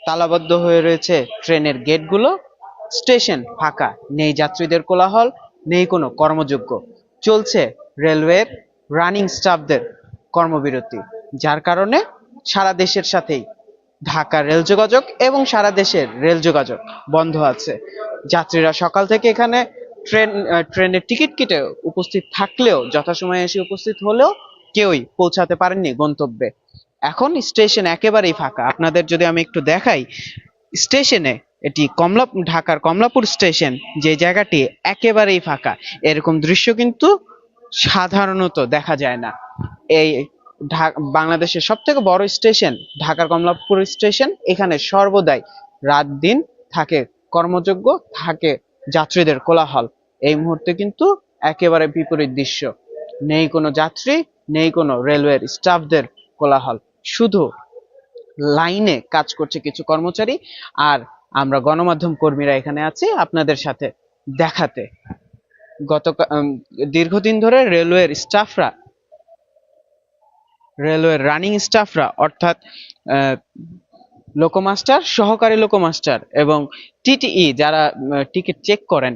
তালাবদ্ধ হয়ে রয়েছে ট্রেনের গেটগুলো, স্টেশন ফাঁকা, নেই যাত্রীদের কোলাহল, নেই কোনো কর্মযোগ্য। চলছে রেলওয়ের রানিং স্টাফদের কর্মবিরতি, যার কারণে সারা দেশের সাথেই ঢাকার রেল যোগাযোগ এবং সারা দেশের রেল যোগাযোগ বন্ধ আছে। যাত্রীরা সকাল থেকে এখানে ট্রেনের টিকিট কেটে উপস্থিত থাকলেও, যথাসময়ে এসে উপস্থিত হলেও কেউই পৌঁছাতে পারেননি গন্তব্যে। এখন স্টেশন একেবারেই ফাঁকা। আপনাদের যদি আমি একটু দেখাই স্টেশনে, এটি ঢাকার কমলাপুর স্টেশন, যে জায়গাটি একেবারেই ফাঁকা, এরকম দৃশ্য কিন্তু সাধারণত দেখা যায় না। এই বাংলাদেশের সব থেকে বড় স্টেশন ঢাকার কমলাপুর স্টেশন, এখানে সর্বদাই রাত দিন থাকে কর্মযোগ্য, থাকে যাত্রীদের কোলাহল। এই মুহূর্তে কিন্তু একেবারে বিপরীত দৃশ্য, নেই কোনো যাত্রী, নেই কোনো রেলওয়ের স্টাফদের কোলাহল, শুধু লাইনে কাজ করছে কিছু কর্মচারী, আর আমরা গণমাধ্যম কর্মীরা এখানে আছি আপনাদের সাথে দেখাতে। দীর্ঘদিন ধরে রেলওয়ের রানিং স্টাফরা অর্থাৎ লোকোমাস্টার, সহকারী লোকোমাস্টার এবং টিটিই যারা টিকিট চেক করেন,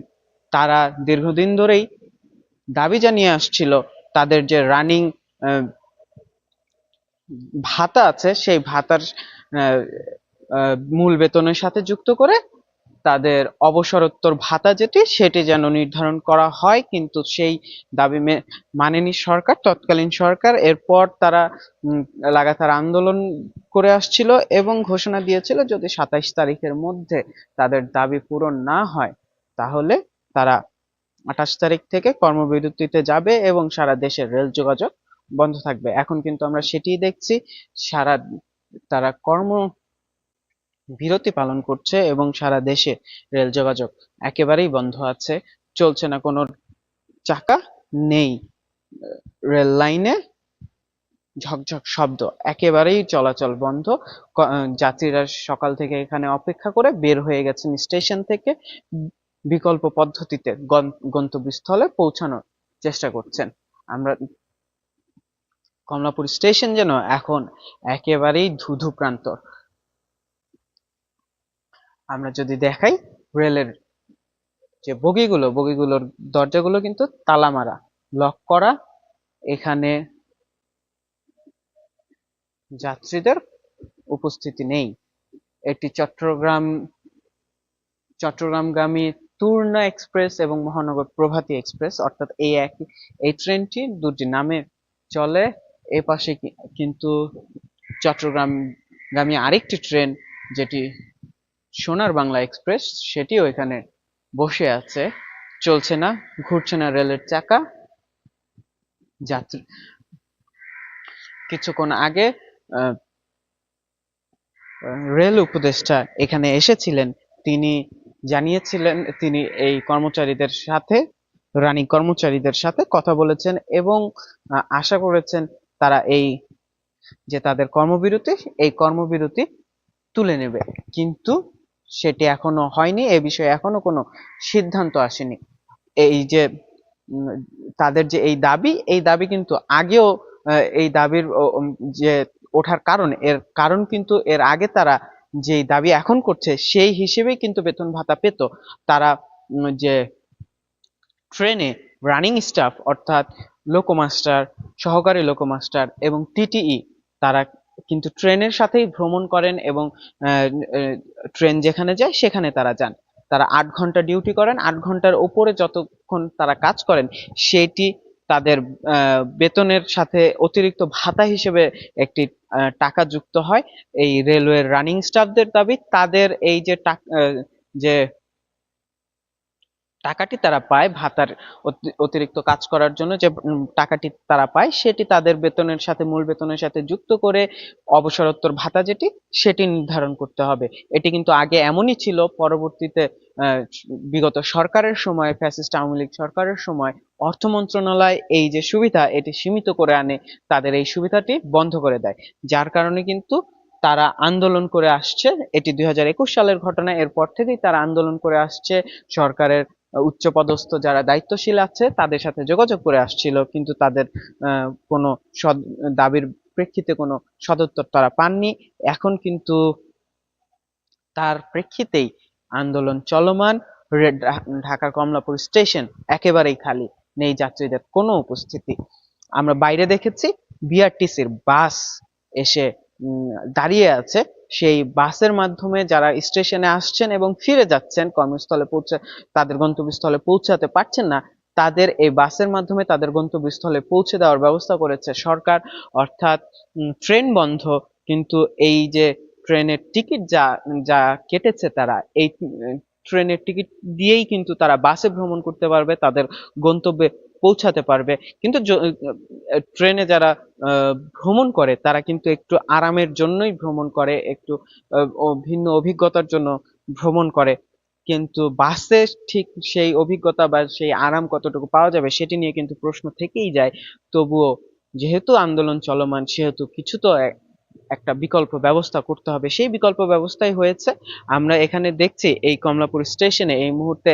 তারা দীর্ঘদিন ধরেই দাবি জানিয়ে আসছিল তাদের যে রানিং ভাতা আছে, সেই ভাতার মূল বেতনের সাথে যুক্ত করে তাদের অবসরোত্তর ভাতা যেটি, সেটি যেন নির্ধারণ করা হয়। কিন্তু সেই দাবি মানেনি সরকার, তৎকালীন সরকার। এরপর তারা লাগাতার আন্দোলন করে আসছিল এবং ঘোষণা দিয়েছিল যদি 27 তারিখের মধ্যে তাদের দাবি পূরণ না হয়, তাহলে তারা 28 তারিখ থেকে কর্মবিরতিতে যাবে এবং সারা দেশের রেল যোগাযোগ বন্ধ থাকবে। এখন কিন্তু আমরা সেটিই দেখছি, সারা তারা বিরতি পালন করছে এবং সারা দেশে রেল যোগাযোগ একেবারেই বন্ধ আছে। চলছে না কোনো চাকা, নেই রেল লাইনে ঝকঝক শব্দ, একেবারেই চলাচল বন্ধ। যাত্রীরা সকাল থেকে এখানে অপেক্ষা করে বের হয়ে গেছেন স্টেশন থেকে, বিকল্প পদ্ধতিতে গন্তব্যস্থলে পৌঁছানোর চেষ্টা করছেন। আমরা কমলাপুর স্টেশন যেন এখন একেবারেই ধুধু প্রান্তর। আমরা যদি দেখাই রেলের যে বগিগুলোর দরজাগুলো কিন্তু তালা মারা, লক করা। এখানে যাত্রীদের উপস্থিতি নেই। এটি চট্টগ্রামগামী তুর্না এক্সপ্রেস এবং মহানগর প্রভাতী এক্সপ্রেস, অর্থাৎ এই ট্রেনটি দুটি নামে চলে। এ পাশে কিন্তু চট্টগ্রামগামী আরেকটি ট্রেন, যেটি সোনার বাংলা এক্সপ্রেস, সেটিও এখানে বসে আছে। চলছে না, ঘুরছে না রেলের চাকা। যাত্রী কিছুক্ষণ আগে রেল উপদেষ্টা এখানে এসেছিলেন, তিনি জানিয়েছিলেন তিনি এই রানিং কর্মচারীদের সাথে কথা বলেছেন এবং আশা করেছেন তারা যে তাদের এই কর্মবিরতি তুলে নেবে। কিন্তু সেটি এখনো হয়নি, এ বিষয়ে এখনো কোনো সিদ্ধান্ত আসেনি। এই যে তাদের যে এই দাবি কিন্তু আগেও এই দাবির যে ওঠার কারণ কিন্তু এর আগে তারা যে দাবি এখন করছে সেই হিসেবেই কিন্তু বেতন ভাতা পেত। তারা যে ট্রেনে রানিং স্টাফ অর্থাৎ লোকোমাস্টার, সহকারী লোকোমাস্টার এবং টিটিই, তারা কিন্তু ট্রেনের সাথেই ভ্রমণ করেন এবং ট্রেন যেখানে যায় সেখানে তারা যান। তারা 8 ঘন্টা ডিউটি করেন, 8 ঘন্টার উপরে যতক্ষণ তারা কাজ করেন সেটি তাদের বেতনের সাথে অতিরিক্ত ভাতা হিসেবে একটি টাকা যুক্ত হয়। এই রেলওয়ের রানিং স্টাফদের দাবি তাদের এই যে টাকাটি তারা পায় ভাতার অতিরিক্ত কাজ করার জন্য, যে টাকাটি তারা পায় সেটি তাদের মূল বেতনের সাথে যুক্ত করে অবসরোত্তর ভাতা সেটি নির্ধারণ করতে হবে। এটি কিন্তু আগে এমনই ছিল, পরবর্তীতে বিগত সরকারের সময়, ফ্যাসিস্ট আওয়ামী লীগ সরকারের সময় অর্থ মন্ত্রণালয় এই যে সুবিধা এটি সীমিত করে আনে, তাদের এই সুবিধাটি বন্ধ করে দেয়, যার কারণে কিন্তু তারা আন্দোলন করে আসছে। এটি 2021 সালের ঘটনা। এরপর থেকেই তারা আন্দোলন করে আসছে, সরকারের উচ্চপদস্থ যারা দায়িত্বশীল আছে তাদের সাথে যোগাযোগ করে আসছিল, কিন্তু তাদের কোনো দাবির প্রেক্ষিতে কোনো সদুত্তর তারা পাননি। এখন কিন্তু তার প্রেক্ষিতেই আন্দোলন চলমান। ঢাকার কমলাপুর স্টেশন একেবারেই খালি, নেই যাত্রীদের কোনো উপস্থিতি। আমরা বাইরে দেখেছি বিআরটিসির বাস এসে দাঁড়িয়ে আছে। সেই বাসের মাধ্যমে যারা স্টেশনে আসছেন এবং ফিরে যাচ্ছেন কর্মস্থলে তাদের গন্তব্যস্থলে পৌঁছাতে পারছেন না, তাদের এই বাসের মাধ্যমে তাদের গন্তব্যস্থলে পৌঁছে দেওয়ার ব্যবস্থা করেছে সরকার। অর্থাৎ ট্রেন বন্ধ, কিন্তু এই যে ট্রেনের টিকিট যা যা কেটেছে তারা, এই ট্রেনের টিকিট দিয়েই কিন্তু তারা বাসে ভ্রমণ করতে পারবে, তাদের গন্তব্যে পৌঁছাতে পারবে। কিন্তু ট্রেনে যারা ভ্রমণ করে তারা কিন্তু একটু আরামের জন্যই ভ্রমণ করে, একটু ভিন্ন অভিজ্ঞতার জন্য ভ্রমণ করে। কিন্তু বাসে ঠিক সেই অভিজ্ঞতা বা সেই আরাম কতটুকু পাওয়া যাবে সেটি নিয়ে কিন্তু প্রশ্ন থেকেই যায়। তবুও যেহেতু আন্দোলন চলমান, সেহেতু কিছু তো একটা বিকল্প ব্যবস্থা করতে হবে, সেই বিকল্প ব্যবস্থাই হয়েছে। আমরা এখানে দেখছি এই কমলাপুর স্টেশনে এই মুহূর্তে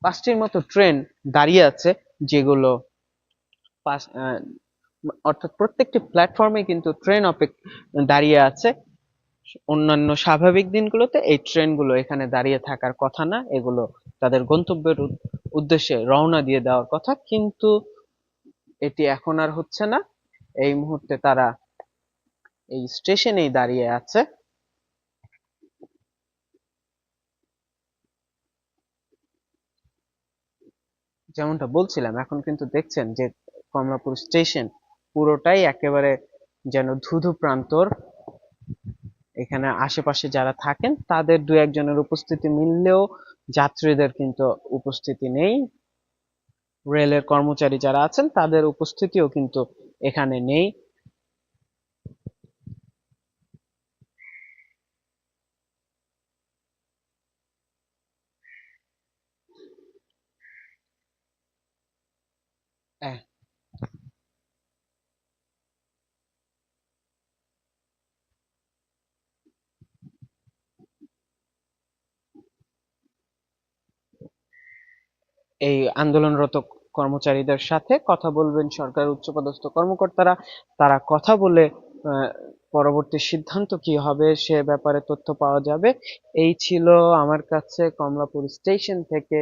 পাঁচটির মতো ট্রেন দাঁড়িয়ে আছে, যেগুলো অর্থাৎ প্রত্যেকটি প্ল্যাটফর্মে কিন্তু ট্রেন দাঁড়িয়ে আছে। অন্যান্য স্বাভাবিক দিনগুলোতে এই ট্রেনগুলো এখানে দাঁড়িয়ে থাকার কথা না, এগুলো তাদের গন্তব্যের উদ্দেশ্যে রওনা দিয়ে দেওয়ার কথা, কিন্তু এটি এখন আর হচ্ছে না। এই মুহূর্তে তারা এই স্টেশনেই দাঁড়িয়ে আছে। যেমনটা বলছিলাম, এখন কিন্তু দেখছেন যে কমলাপুর স্টেশন পুরোটাই একেবারে যেন ধুধু প্রান্তর। এখানে আশেপাশে যারা থাকেন তাদের দু একজনের উপস্থিতি মিললেও যাত্রীদের কিন্তু উপস্থিতি নেই। রেলের কর্মচারী যারা আছেন তাদের উপস্থিতিও কিন্তু এখানে নেই। এই আন্দোলনরত কর্মচারীদের সাথে কথা বলবেন সরকার উচ্চপদস্থ কর্মকর্তারা। তারা কথা বলে পরবর্তী সিদ্ধান্ত কি হবে সে ব্যাপারে তথ্য পাওয়া যাবে। এই ছিল আমার কাছে কমলাপুর স্টেশন থেকে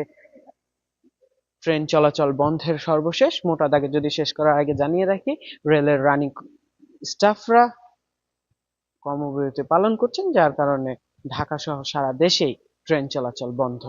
ট্রেন চলাচল বন্ধের সর্বশেষ। মোটা দাগে যদি শেষ করার আগে জানিয়ে রাখি, রেলের রানিং স্টাফরা কর্মবিরতি পালন করছেন, যার কারণে ঢাকা সহ সারা দেশেই ট্রেন চলাচল বন্ধ।